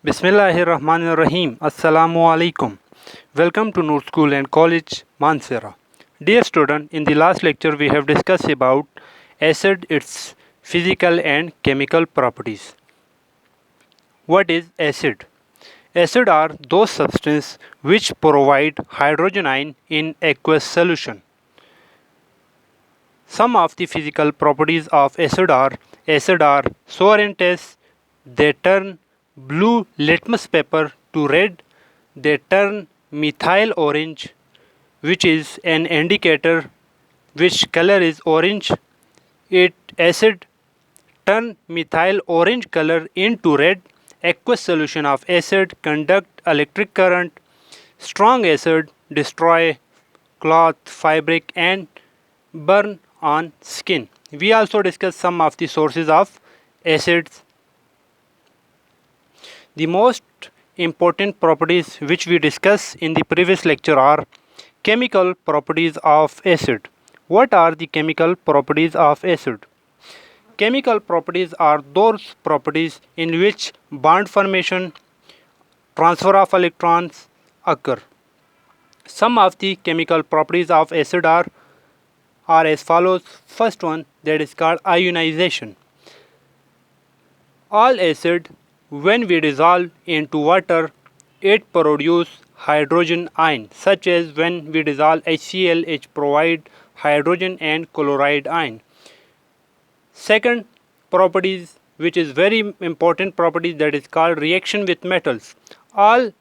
Bismillahirrahmanirrahim. Assalamu alaikum. Welcome to Noor School and College, Mansehra. Dear student, in the last lecture we have discussed about acid, its physical and chemical properties. What is acid? Acid are those substances which provide hydrogen ion in aqueous solution. Some of the physical properties of acid are sour in taste, they turn blue litmus paper to red, they turn methyl orange, which is an indicator which color is orange. Acid turn methyl orange color into red. Aqueous solution of acid conduct electric current. Strong acid destroy cloth, fabric and burn on skin. We also discuss some of the sources of acids. The most important properties which we discussed in the previous lecture are chemical properties of acid. What are the chemical properties of acid? Chemical properties are those properties in which bond formation, transfer of electrons occur. Some of the chemical properties of acid are as follows. First one, that is called ionization. All acid, when we dissolve into water, it produces hydrogen ion, such as when we dissolve HCl, it provide hydrogen and chloride ion. Second properties, which is very important property, that is called reaction with metals. All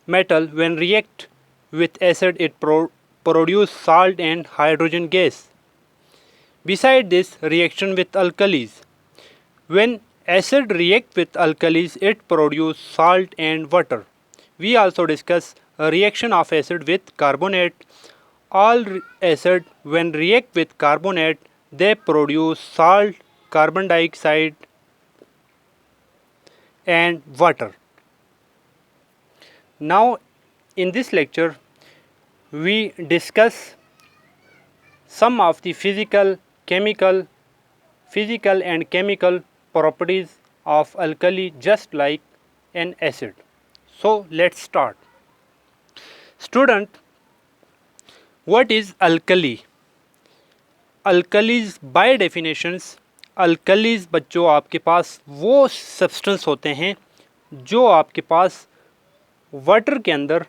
metal when react with acid, it produce salt and hydrogen gas. Beside this, reaction with alkalis. When acid react with alkalis, it produce salt and water. We also discuss a reaction of acid with carbonate. All acid when react with carbonate, they produce salt, carbon dioxide and water. Now in this lecture we discuss some of the physical and chemical properties of alkali, just like an acid. So let's start. Student, what is alkali? Alkalis by definitions, alkalis बच्चों आपके पास वो substance होते हैं जो आपके पास water के अंदर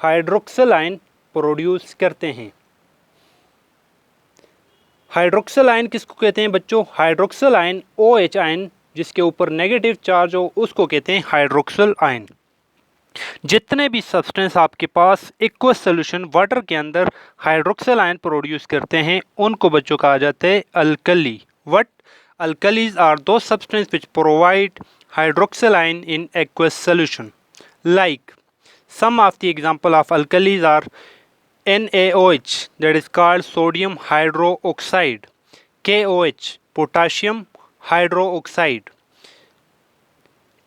hydroxyl ion produce करते हैं. हाइड्रोक्सिल आयन किसको कहते हैं बच्चों? हाइड्रोक्सिल आयन OH आयन जिसके ऊपर नेगेटिव चार्ज हो उसको कहते हैं हाइड्रोक्सिल आयन. जितने भी सब्सटेंस आपके पास एक्वस सॉल्यूशन वाटर के अंदर हाइड्रोक्सिल आयन प्रोड्यूस करते हैं उनको बच्चों कहा जाता है अल्कली. व्हाट? अल्कलीज आर दो substance which provide hydroxyl ion in aqueous solution. Like some of the example of alkalis are NaOH, that is called sodium hydroxide, KOH, potassium hydroxide,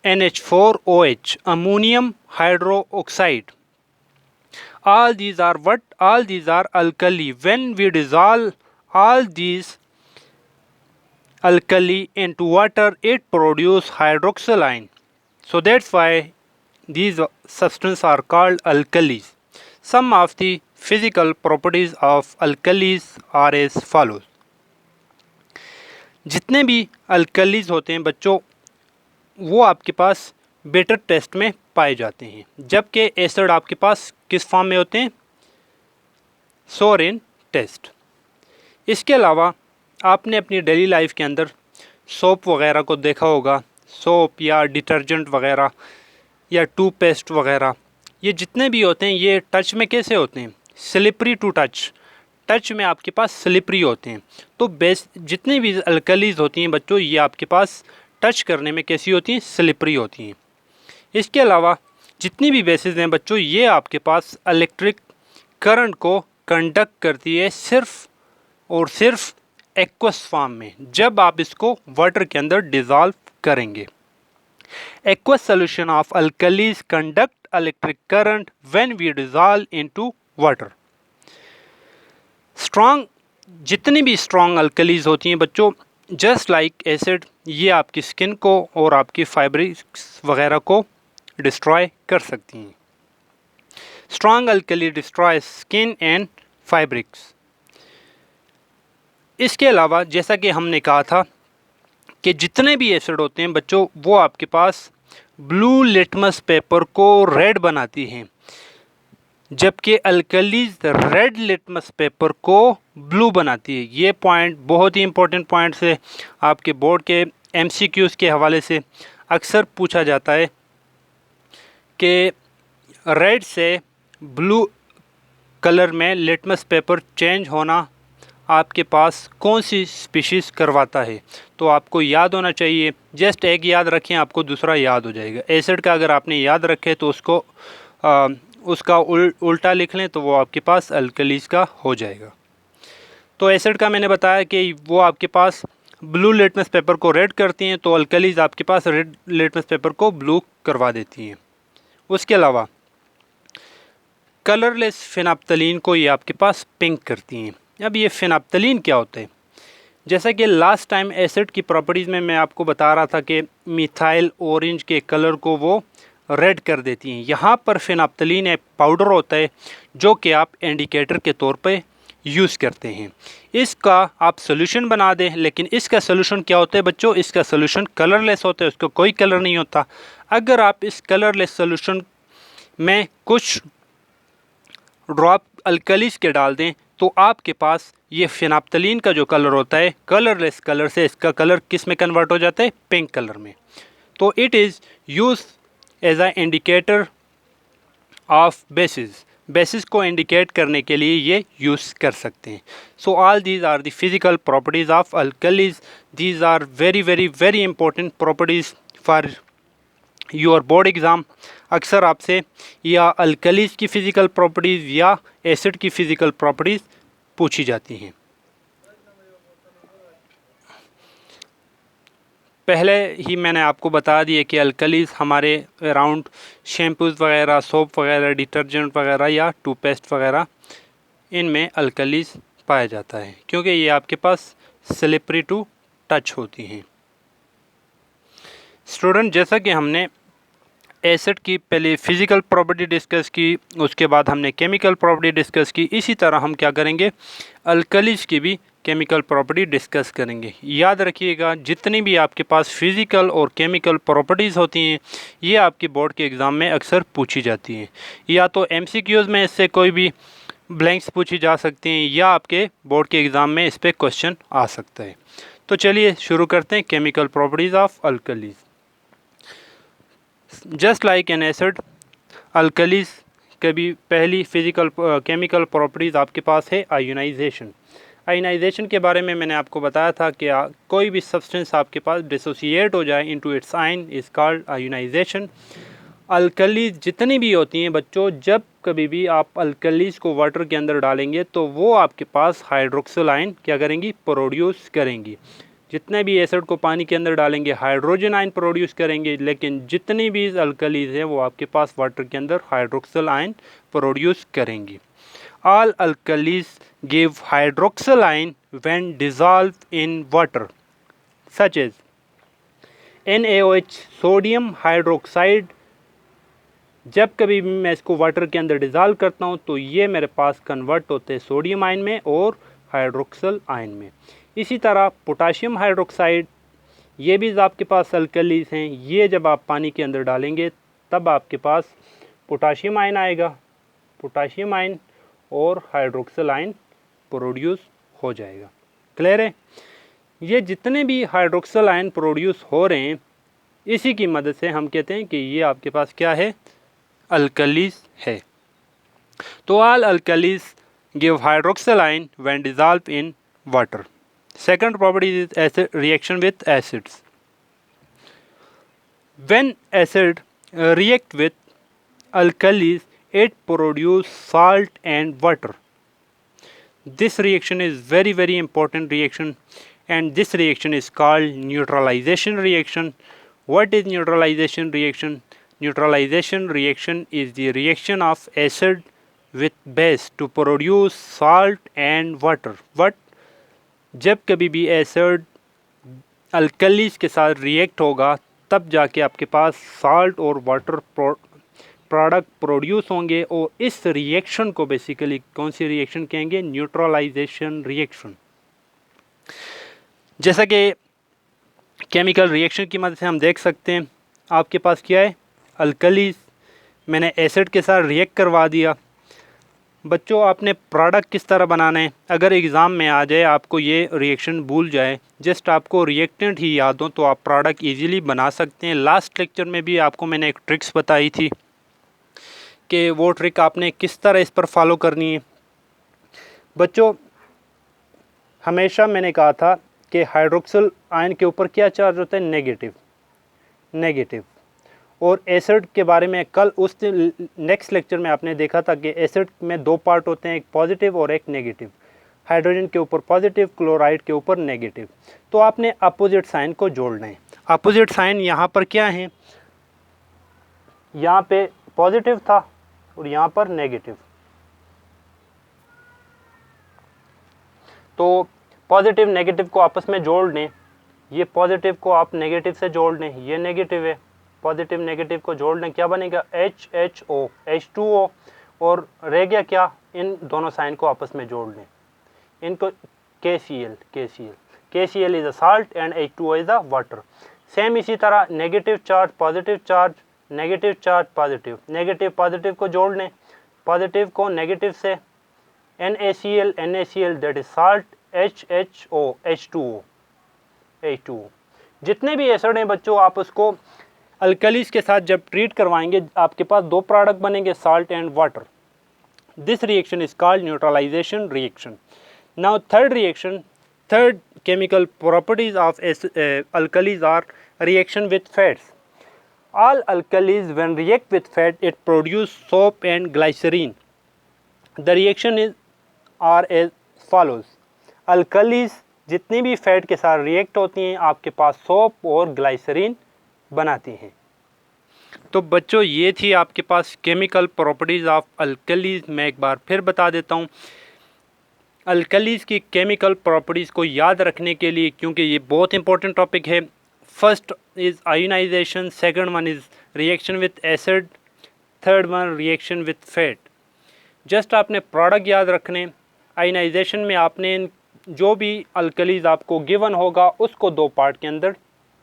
NH4OH, ammonium hydroxide. All these are what? All these are alkali. When we dissolve all these alkali into water, it produces hydroxyl ion. So that's why these substances are called alkalis. Some of the physical properties of alkalis are as follows. जितने भी alkalis होते हैं बच्चों वो आपके पास better test में पाए जाते हैं, जबकि एसिड आपके पास किस फॉर्म में होते हैं? सोर इन टेस्ट. इसके अलावा आपने अपनी डेली लाइफ के अंदर सोप वगैरह को देखा होगा. सोप या डिटर्जेंट वगैरह या टूथपेस्ट वगैरह, ये जितने भी होते हैं ये टच में कैसे होते हैं? Slippery to touch. टच में आपके पास स्लिपरी होते हैं. तो जितनी भी अल्कलीज होती हैं बच्चों ये आपके पास टच करने में कैसी होती हैं? स्लिपरी होती हैं. इसके अलावा जितनी भी बेसिस हैं बच्चों ये आपके पास इलेक्ट्रिक करंट को कंडक्ट करती है सिर्फ और सिर्फ एक्वस फॉर्म में, जब आप इसको वाटर के अंदर डिज़ोल्व करेंगे. Aqueous solution of alkalis conduct electric current when we dissolve into water. Strong, जितनी भी strong alkalis होती हैं बच्चों जस्ट लाइक एसिड ये आपकी स्किन को और आपकी फाइब्रिक्स वगैरह को डिस्ट्रॉय कर सकती हैं। Strong alkali destroy skin and fabrics. इसके अलावा जैसा कि हमने कहा था कि जितने भी एसिड होते हैं बच्चों, वो आपके पास ब्लू लिटमस पेपर को रेड बनाती हैं, जबकि अल्कलीज रेड लिटमस पेपर को ब्लू बनाती है। ये पॉइंट बहुत ही इंपॉर्टेंट पॉइंट्स है, आपके बोर्ड के एमसीक्यूज़ के हवाले से अक्सर पूछा जाता है कि रेड से ब्लू कलर में लिटमस पेपर चेंज होना आपके पास कौन सी स्पीशीज़ करवाता है। तो आपको याद होना चाहिए, जस्ट एक याद रखें, आपको दूसरा याद हो जाएगा। एसिड का अगर आपने याद रखे तो उसका उल्टा लिख लें तो वो आपके पास अल्कलीज का हो जाएगा। तो एसिड का मैंने बताया कि वो आपके पास ब्लू लिटमस पेपर को रेड करती हैं, तो अल्कलीज आपके पास रेड लिटमस पेपर को ब्लू करवा देती हैं। उसके अलावा कलरलेस फिनाप्थलीन को ये आपके पास पिंक करती हैं। अब ये फिनाप्थलीन क्या होता है? जैसा कि लास्ट टाइम एसिड की प्रॉपर्टीज़ में मैं आपको बता रहा था कि मिथाइल ऑरेंज के कलर को वो रेड कर देती हैं। यहाँ पर फिनाप्थलीन एक पाउडर होता है जो कि आप इंडिकेटर के तौर पे यूज़ करते हैं। इसका आप सोल्यूशन बना दें, लेकिन इसका सोल्यूशन क्या होता है बच्चों? इसका सोल्यूशन कलरलेस होता है, उसका कोई कलर नहीं होता। अगर आप इस कलरलेस सोल्यूशन में कुछ ड्रॉप अल्कलीज के डाल दें तो आपके पास ये फिनाप्थलीन का जो कलर होता है, कलरलेस कलर से इसका कलर किस में कन्वर्ट हो जाता है? पिंक कलर में। तो it is use as a indicator of basis. Basis को इंडिकेट करने के लिए ये यूज़ कर सकते हैं। So all these are the physical properties of alkalis. These are very very very important properties for your board exam. अक्सर आपसे या अल्कलीज की फ़िज़िकल प्रॉपर्टीज़ या एसिड की फ़िज़िकल प्रॉपर्टीज़ पूछी जाती हैं। पहले ही मैंने आपको बता दिया कि अल्कलीज हमारे अराउंड शैम्पूज़ वगैरह, सोप वगैरह, डिटर्जेंट वगैरह या टूथपेस्ट वगैरह, इनमें अल्कलीज पाया जाता है क्योंकि ये आपके पास स्लिपरी टू टच होती हैं। स्टूडेंट, जैसा कि हमने एसिड की पहले फिज़िकल प्रॉपर्टी डिस्कस की, उसके बाद हमने केमिकल प्रॉपर्टी डिस्कस की, इसी तरह हम क्या करेंगे? अल्कलीज की भी केमिकल प्रॉपर्टी डिस्कस करेंगे। याद रखिएगा, जितनी भी आपके पास फिज़िकल और केमिकल प्रॉपर्टीज़ होती हैं ये आपके बोर्ड के एग्ज़ाम में अक्सर पूछी जाती हैं। या तो एमसीक्यूज़ में इससे कोई भी ब्लैंक्स पूछी जा सकती हैं या आपके बोर्ड के एग्ज़ाम में इस पर क्वेश्चन आ सकता है। तो चलिए शुरू करते हैं chemical properties of alkalis. Just like an acid, alkalis कभी पहली फिज़िकल केमिकल प्रॉपर्टीज़ आपके पास है आयोनाइजेशन। आयोनाइजेशन के बारे में मैंने आपको बताया था कि कोई भी सब्सटेंस आपके पास डिसोसिएट हो जाए into its ion is called ionisation. Alkalis जितनी भी होती हैं बच्चों, जब कभी भी आप अल्कलीज को वाटर के अंदर डालेंगे तो वो आपके पास हाइड्रोक्सिल आयन क्या करेंगी? प्रोड्यूस करेंगी। जितने भी एसिड को पानी के अंदर डालेंगे हाइड्रोजन आयन प्रोड्यूस करेंगे, लेकिन जितनी भी अल्कलीज है वो आपके पास वाटर के अंदर हाइड्रोक्सिल आयन प्रोड्यूस करेंगी। All alkalis give hydroxyl ion when dissolved in water, such as NaOH, sodium hydroxide. जब कभी भी मैं इसको वाटर के अंदर डिज़ोल्व करता हूँ तो ये मेरे पास कन्वर्ट होते हैं सोडियम आयन में और हाइड्रोक्सिल आयन में। इसी तरह पोटाशियम हाइड्रोक्साइड, ये भी आपके पास अल्कलीज हैं। ये जब आप पानी के अंदर डालेंगे तब आपके पास पोटाशियम आयन आएगा, पोटाशियम आयन और हाइड्रोक्सिल आयन प्रोड्यूस हो जाएगा। क्लियर है? ये जितने भी हाइड्रोक्सिल आयन प्रोड्यूस हो रहे हैं इसी की मदद से हम कहते हैं कि ये आपके पास क्या है? अल्कलीज है। तो all alkalis give hydroxyl ion when dissolve in water. Second property is acid reaction with acids. When acid react with alkalis it produce salt and water. This reaction is very very important reaction, and this reaction is called neutralization reaction. What is neutralization reaction? Neutralization reaction is the reaction of acid with base to produce salt and water. But जब कभी भी acid alkalis के साथ react होगा तब जाके आपके पास साल्ट और वाटर प्रोडक्ट प्रोड्यूस होंगे, और इस रिएक्शन को बेसिकली कौन सी रिएक्शन कहेंगे? Neutralisation reaction. जैसा कि केमिकल रिएक्शन की मदद से हम देख सकते हैं, आपके पास क्या है? अल्कलीज, मैंने एसिड के साथ रिएक्ट करवा दिया। बच्चों, आपने प्रोडक्ट किस तरह बनाना है? अगर एग्ज़ाम में आ जाए आपको ये रिएक्शन भूल जाए, जस्ट आपको रिएक्टेंट ही याद हो, तो आप प्रोडक्ट इजीली बना सकते हैं। लास्ट लेक्चर में भी आपको मैंने एक ट्रिक्स बताई थी कि वो ट्रिक आपने किस तरह इस पर फॉलो करनी है। बच्चों, हमेशा मैंने कहा था कि हाइड्रोक्सिल आयन के ऊपर क्या चार्ज होता है? नेगेटिव। और एसिड के बारे में कल उस नेक्स्ट लेक्चर में आपने देखा था कि एसिड में दो पार्ट होते हैं, एक पॉजिटिव और एक नेगेटिव। हाइड्रोजन के ऊपर पॉजिटिव, क्लोराइड के ऊपर नेगेटिव। तो आपने अपोजिट साइन को जोड़ना है। अपोजिट साइन यहाँ पर क्या है? यहाँ पे पॉजिटिव था और यहाँ पर नेगेटिव। तो पॉजिटिव नेगेटिव को आपस में जोड़ लें। ये पॉजिटिव को आप नेगेटिव से जोड़ लें, ये नेगेटिव है, पॉजिटिव नेगेटिव को जोड़ लें, क्या बनेगा? HHO, H2O। और रह गया क्या? इन दोनों साइन को आपस में जोड़ लें, इनको KCl is a salt and H2O is a water. Same इसी तरह negative charge positive charge, negative charge positive, negative positive को जोड़ लें, पॉजिटिव को नेगेटिव से, NaCl that is salt, HHO, H2O। जितने भी एसिड हैं बच्चों, आप उसको अल्कलीज के साथ जब ट्रीट करवाएंगे, आपके पास दो प्रोडक्ट बनेंगे, salt and water. This reaction is called neutralisation reaction. Now third chemical properties of alkalis are reaction with fats. All alkalis when react with fat, it produce soap and glycerine. The reaction are as follows. alkalis जितनी भी fat के साथ react होती हैं, आपके पास soap और glycerine बनाती हैं। तो बच्चों, ये थी आपके पास केमिकल प्रॉपर्टीज़ ऑफ अल्कलीज। मैं एक बार फिर बता देता हूँ अल्कलीज की केमिकल प्रॉपर्टीज़ को याद रखने के लिए, क्योंकि ये बहुत इंपॉर्टेंट टॉपिक है। First is ionisation, second one is reaction with acid, third one reaction with fat. Just आपने प्रोडक्ट याद रखने। आयोनाइजेशन में आपने जो भी अल्कलीज आपको गिवन होगा उसको दो पार्ट के अंदर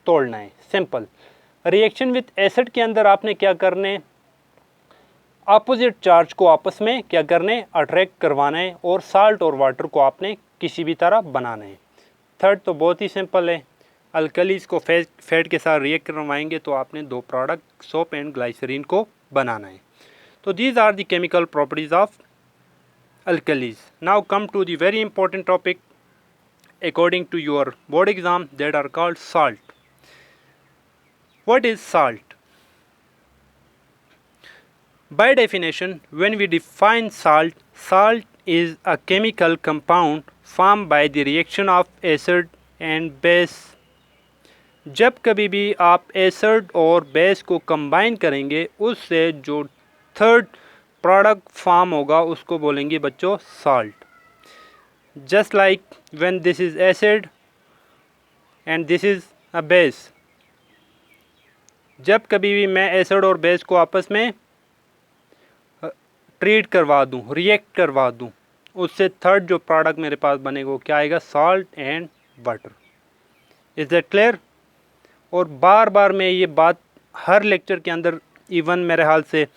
तोड़ना है, सिंपल। रिएक्शन विथ एसिड के अंदर आपने क्या करने? अपोजिट चार्ज को आपस में क्या करने? अट्रैक्ट करवाना है, और साल्ट और वाटर को आपने किसी भी तरह बनाना है। थर्ड तो बहुत ही सिंपल है, अल्कलीज को फैट के साथ रिएक्ट करवाएंगे तो आपने दो प्रोडक्ट सोप एंड ग्लाइसरीन को बनाना है। तो these are the chemical properties of alkalis. Now come to the very important topic according to your board exam, that are called salt. What is salt? By definition, when we define salt, salt is a chemical compound formed by the reaction of acid and base. जब कभी भी आप acid और base को combine करेंगे, उससे जो third product form होगा उसको बोलेंगे बच्चों salt. Just like when this is acid and this is a base, जब कभी भी मैं एसिड और बेस को आपस में ट्रीट करवा दूं, रिएक्ट करवा दूं, उससे थर्ड जो प्रोडक्ट मेरे पास बनेगा वो क्या आएगा? Salt and water. Is that clear? और बार बार मैं ये बात हर लेक्चर के अंदर, इवन मेरे हाल से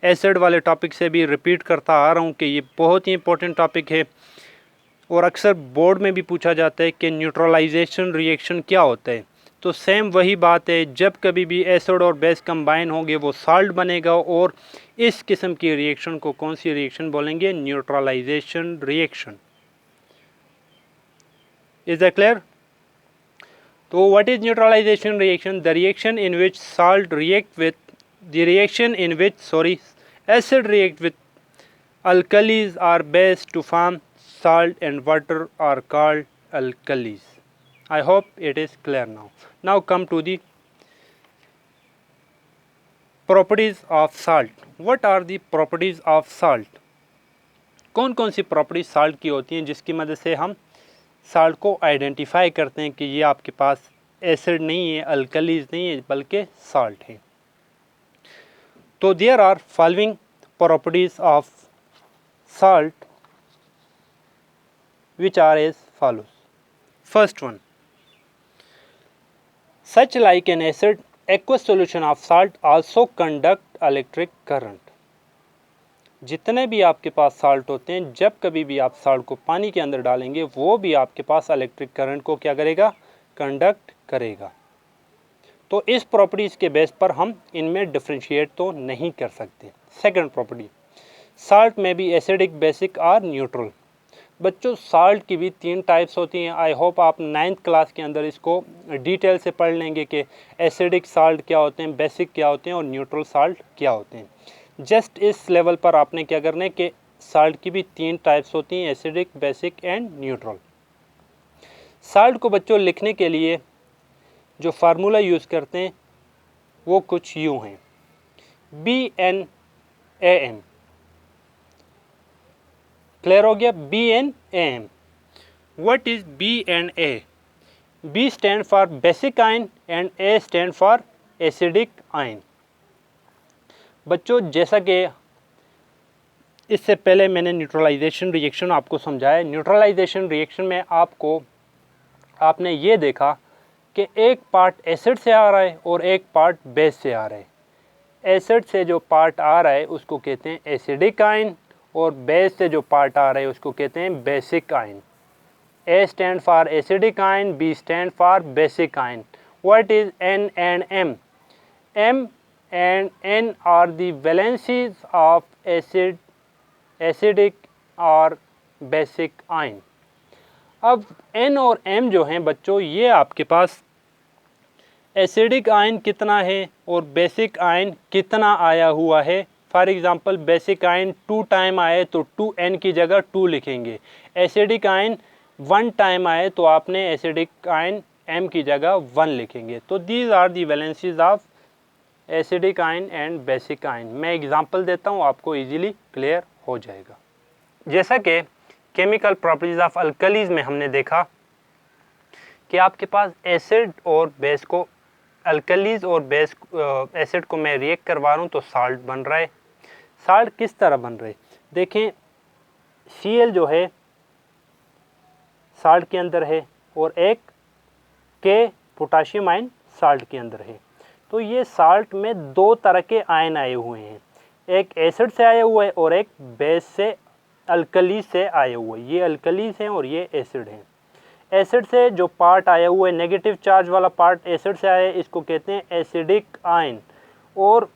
एसिड वाले टॉपिक से भी रिपीट करता आ रहा हूँ कि ये बहुत ही इंपॉर्टेंट टॉपिक है, और अक्सर बोर्ड में भी पूछा जाता है कि न्यूट्रलाइजेशन रिएक्शन क्या होता है। तो सेम वही बात है, जब कभी भी एसिड और बेस कंबाइन होंगे वो साल्ट बनेगा, और इस किस्म की रिएक्शन को कौन सी रिएक्शन बोलेंगे? Neutralization reaction. Is that clear? तो what is neutralization reaction? The reaction in which salt react with the reaction in which acid react with alkalis or base to form salt and water are called alkalis. I hope it is clear now. Now come to the properties of salt. What are the properties of salt? कौन कौन सी properties salt की होती हैं जिसकी मदद से हम salt को आइडेंटिफाई करते हैं कि ये आपके पास एसिड नहीं है, अल्कलीज नहीं है, बल्कि साल्ट है। तो there are following properties of salt which are as follows. First one, such like an acid, aqueous solution of salt also conduct electric current. जितने भी आपके पास साल्ट होते हैं, जब कभी भी आप साल्ट को पानी के अंदर डालेंगे, वो भी आपके पास इलेक्ट्रिक करंट को क्या करेगा, कंडक्ट करेगा। तो इस प्रॉपर्टीज़ के बेस पर हम इनमें डिफ्रेंशिएट तो नहीं कर सकते। सेकंड प्रॉपर्टी, साल्ट में भी एसिडिक, बेसिक और न्यूट्रल। बच्चों साल्ट की भी 3 टाइप्स होती हैं। आई होप आप 9th क्लास के अंदर इसको डिटेल से पढ़ लेंगे कि एसिडिक साल्ट क्या होते हैं, बेसिक क्या होते हैं और न्यूट्रल साल्ट क्या होते हैं। जस्ट इस लेवल पर आपने क्या करना है कि साल्ट की भी 3 टाइप्स होती हैं, acidic, basic and neutral. Salt को बच्चों लिखने के लिए जो फार्मूला यूज़ करते हैं वो कुछ यूँ हैं, BnAm। क्लियर हो गया, BnAm। What is B&A? B stand for basic ion and A stand for acidic ion. बच्चों जैसा कि इससे पहले मैंने न्यूट्रलाइजेशन रिएक्शन आपको समझाया। न्यूट्रलाइजेशन रिएक्शन में आपने ये देखा कि एक पार्ट एसिड से आ रहा है और एक पार्ट बेस से आ रहा है। एसिड से जो पार्ट आ रहा है उसको कहते हैं एसिडिक आयन और बेस से जो पार्ट आ रहा है उसको कहते हैं basic ion. A stand for acidic ion, B stand for basic ion. What is N and M? M and N are the valencies of acidic और बेसिक आयन। अब N और M जो हैं बच्चों, ये आपके पास एसिडिक आयन कितना है और बेसिक आयन कितना आया हुआ है। For example basic ion 2 time आए तो 2N की जगह 2 लिखेंगे। एसिडिक आयन 1 टाइम आए तो आपने एसिडिक आयन M की जगह 1 लिखेंगे। तो these are the valencies of acidic ion and basic ion. मैं एग्जांपल देता हूँ, आपको इजीली क्लियर हो जाएगा। जैसा कि केमिकल प्रॉपर्टीज ऑफ अल्कलीज में हमने देखा कि आपके पास एसिड और बेस को, अल्कलीज और बेस एसिड को मैं रिएक्ट करवा रहा हूँ तो साल्ट बन रहा है। साल्ट किस तरह बन रहे, देखें Cl जो है साल्ट के अंदर है और एक K पोटाशियम आयन साल्ट के अंदर है। तो ये साल्ट में 2 तरह के आयन आए हुए हैं, एक एसिड से आया हुआ है और एक बेस से, अल्कली से आया हुआ है। ये अल्कलीज हैं और ये एसिड हैं। एसिड से जो पार्ट आया हुआ है, नेगेटिव चार्ज वाला पार्ट एसिड से आया है, इसको कहते हैं एसिडिक आयन। और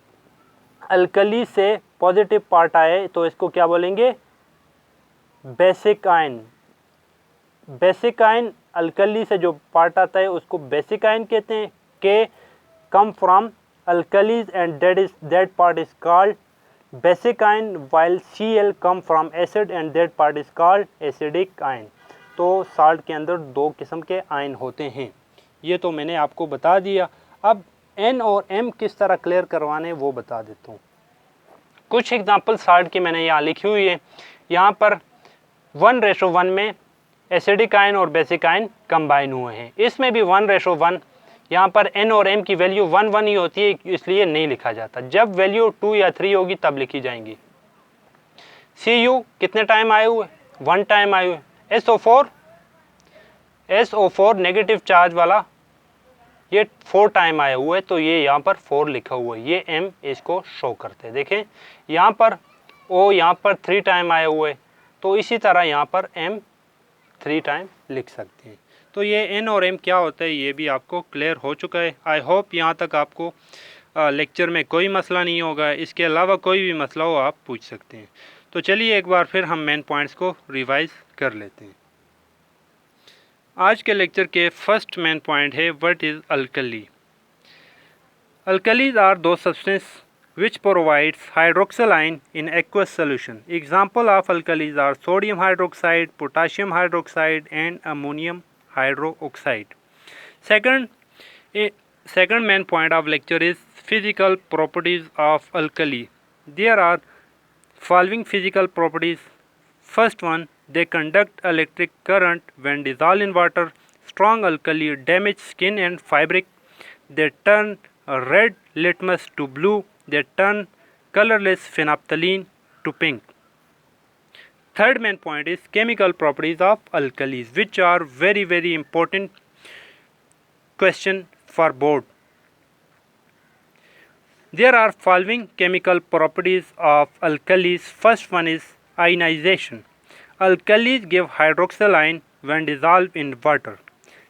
अल्कली से पॉजिटिव पार्ट आया है तो इसको क्या बोलेंगे, basic ion. Basic ion, alkali से जो पार्ट आता है उसको बेसिक आयन कहते हैं। के come from alkalis and that part is called basic ion, while Cl come from acid and that part is called acidic ion. तो साल्ट के अंदर 2 किस्म के आयन होते हैं, ये तो मैंने आपको बता दिया। अब N और M किस तरह क्लियर करवाने वो बता देता हूँ। कुछ एग्जांपल साल्ट की मैंने यहाँ लिखी हुई है। यहाँ पर 1:1 में एसिडिक आयन और बेसिक आयन कंबाइन हुए हैं। इसमें भी 1:1, यहाँ पर N और M की वैल्यू 1 ही होती है, इसलिए नहीं लिखा जाता। जब वैल्यू 2 या 3 होगी तब लिखी जाएंगी। Cu कितने टाइम आए हुए, 1 टाइम आए हुए। SO4 नेगेटिव चार्ज वाला ये 4 टाइम आया हुआ है, तो ये यहाँ पर 4 लिखा हुआ है, ये M इसको शो करते हैं। देखें यहाँ पर O यहाँ पर 3 टाइम आया हुआ है, तो इसी तरह यहाँ पर M 3 टाइम लिख सकते हैं। तो ये N और M क्या होता है ये भी आपको क्लियर हो चुका है। आई होप यहाँ तक आपको लेक्चर में कोई मसला नहीं होगा। इसके अलावा कोई भी मसला हो आप पूछ सकते हैं। तो चलिए एक बार फिर हम मेन पॉइंट्स को रिवाइज कर लेते हैं। आज के लेक्चर के फर्स्ट मेन पॉइंट है what is alkali. Alkalis are दो substance which provides hydroxyl ion in aqueous solution. Example of alkalis are sodium hydroxide, potassium hydroxide and ammonium hydroxide. Second main point of lecture is physical properties of alkali. There are following physical properties. First one, they conduct electric current when dissolved in water. strong alkali damage skin and fabric. They turn red litmus to blue. They turn colorless phenolphthalein to pink. Third main point is chemical properties of alkalis, which are very important question for board. There are following chemical properties of alkalis. First one is ionization. Alkalis give hydroxyl ion when dissolved in water.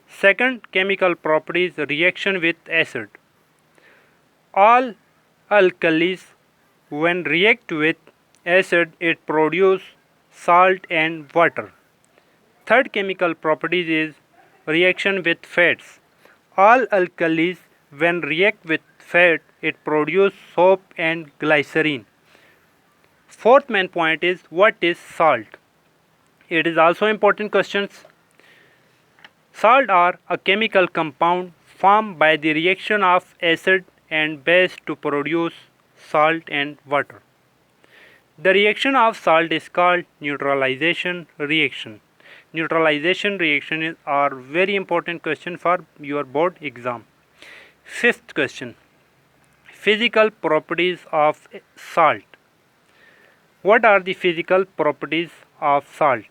Second chemical property is reaction with acid. All alkalis when react with acid it produce salt and water. Third chemical property is reaction with fats. All alkalis when react with fat it produce soap and glycerine. Fourth main point is what is salt? It is also important questions. Salt are a chemical compound formed by the reaction of acid and base to produce salt and water. The reaction of salt is called neutralization reaction. Neutralization reaction are very important question for your board exam. Fifth question. Physical properties of salt. What are the physical properties of salt?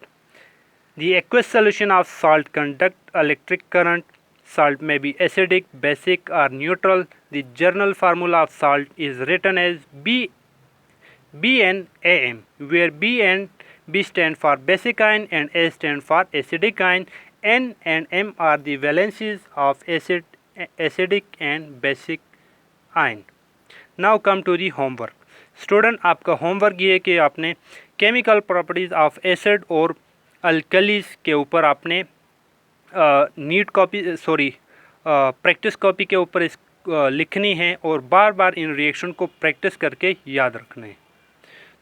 The aqueous solution of salt conduct electric current. Salt may be acidic, basic or neutral. The general formula of salt is written as BnAm, where B stand for basic ion and A stand for acidic ion. N and M are the valencies of acidic and basic ion. Now come to the homework. Student आपका homework ये है कि आपने chemical properties of acid और alkalis के ऊपर आपने practice copy के ऊपर इस लिखनी है और बार बार इन रिएक्शन को प्रैक्टिस करके याद रखना है।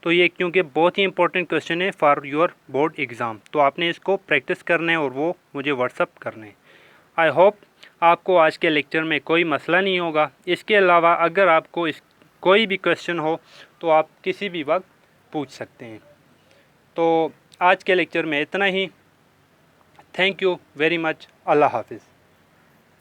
तो ये क्योंकि बहुत ही इंपॉर्टेंट क्वेश्चन है फॉर योर बोर्ड एग्ज़ाम, तो आपने इसको प्रैक्टिस करना है और वो मुझे व्हाट्सअप करना है। आई होप आपको आज के लेक्चर में कोई मसला नहीं होगा। इसके अलावा अगर आपको कोई भी क्वेश्चन हो तो आप किसी भी वक्त पूछ सकते हैं। तो आज के लेक्चर में इतना ही। Thank you very much. अल्लाह हाफिज़।